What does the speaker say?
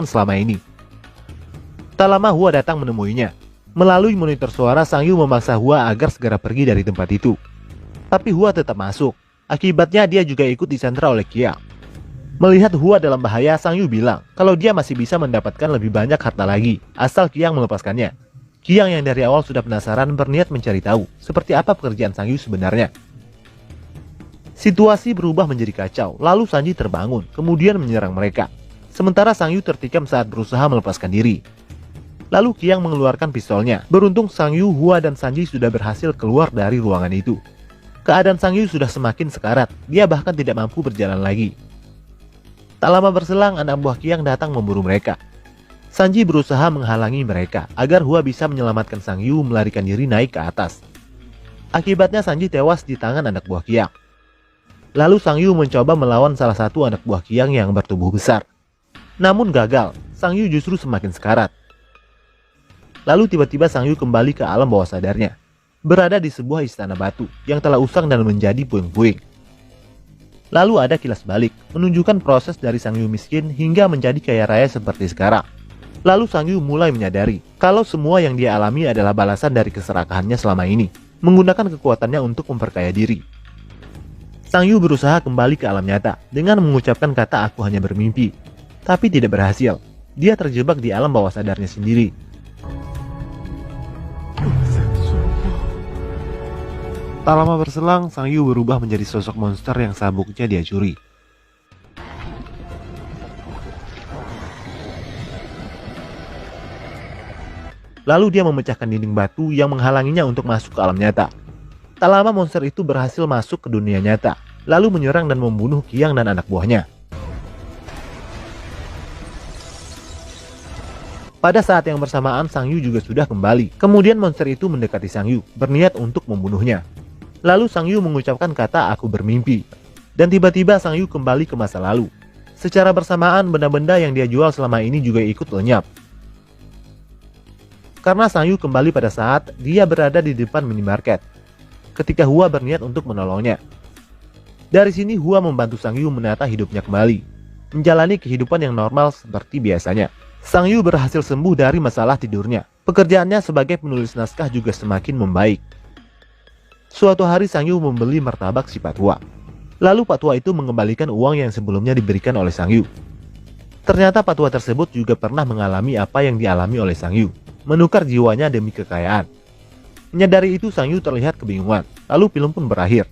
selama ini. Tak lama Hua datang menemuinya. Melalui monitor suara, Sang Yu memaksa Hua agar segera pergi dari tempat itu. Tapi Hua tetap masuk. Akibatnya dia juga ikut disandra oleh Qiang. Melihat Hua dalam bahaya, Sang Yu bilang kalau dia masih bisa mendapatkan lebih banyak harta lagi, asal Qiang melepaskannya. Qiang yang dari awal sudah penasaran berniat mencari tahu seperti apa pekerjaan Sang Yu sebenarnya. Situasi berubah menjadi kacau, lalu Sanji terbangun, kemudian menyerang mereka. Sementara Sang Yu tertikam saat berusaha melepaskan diri. Lalu Qiang mengeluarkan pistolnya. Beruntung Sang Yu, Hua, dan Sanji sudah berhasil keluar dari ruangan itu. Keadaan Sang Yu sudah semakin sekarat, dia bahkan tidak mampu berjalan lagi. Tak lama berselang, anak buah Qiang datang memburu mereka. Sanji berusaha menghalangi mereka agar Hua bisa menyelamatkan Sang Yu melarikan diri naik ke atas. Akibatnya Sanji tewas di tangan anak buah Qiang. Lalu Sang Yu mencoba melawan salah satu anak buah Qiang yang bertubuh besar. Namun gagal, Sang Yu justru semakin sekarat. Lalu tiba-tiba Sang Yu kembali ke alam bawah sadarnya, berada di sebuah istana batu yang telah usang dan menjadi puing-puing. Lalu ada kilas balik, menunjukkan proses dari Sang Yu miskin hingga menjadi kaya raya seperti sekarang. Lalu Sang Yu mulai menyadari kalau semua yang dia alami adalah balasan dari keserakahannya selama ini, menggunakan kekuatannya untuk memperkaya diri. Sang Yu berusaha kembali ke alam nyata dengan mengucapkan kata "aku hanya bermimpi", tapi tidak berhasil. Dia terjebak di alam bawah sadarnya sendiri. Tak lama berselang, Sang Yu berubah menjadi sosok monster yang sabuknya dia curi. Lalu dia memecahkan dinding batu yang menghalanginya untuk masuk ke alam nyata. Tak lama monster itu berhasil masuk ke dunia nyata, lalu menyerang dan membunuh Qiang dan anak buahnya. Pada saat yang bersamaan, Sang Yu juga sudah kembali. Kemudian monster itu mendekati Sang Yu, berniat untuk membunuhnya. Lalu Sang Yu mengucapkan kata "aku bermimpi", dan tiba-tiba Sang Yu kembali ke masa lalu. Secara bersamaan, benda-benda yang dia jual selama ini juga ikut lenyap. Karena Sang Yu kembali pada saat dia berada di depan minimarket, ketika Hua berniat untuk menolongnya. Dari sini Hua membantu Sang Yu menata hidupnya kembali, menjalani kehidupan yang normal seperti biasanya. Sang Yu berhasil sembuh dari masalah tidurnya. Pekerjaannya sebagai penulis naskah juga semakin membaik. Suatu hari Sang Yu membeli martabak si Patua. Lalu Patua itu mengembalikan uang yang sebelumnya diberikan oleh Sang Yu. Ternyata Patua tersebut juga pernah mengalami apa yang dialami oleh Sang Yu, menukar jiwanya demi kekayaan. Menyadari itu Sang Yu terlihat kebingungan, lalu film pun berakhir.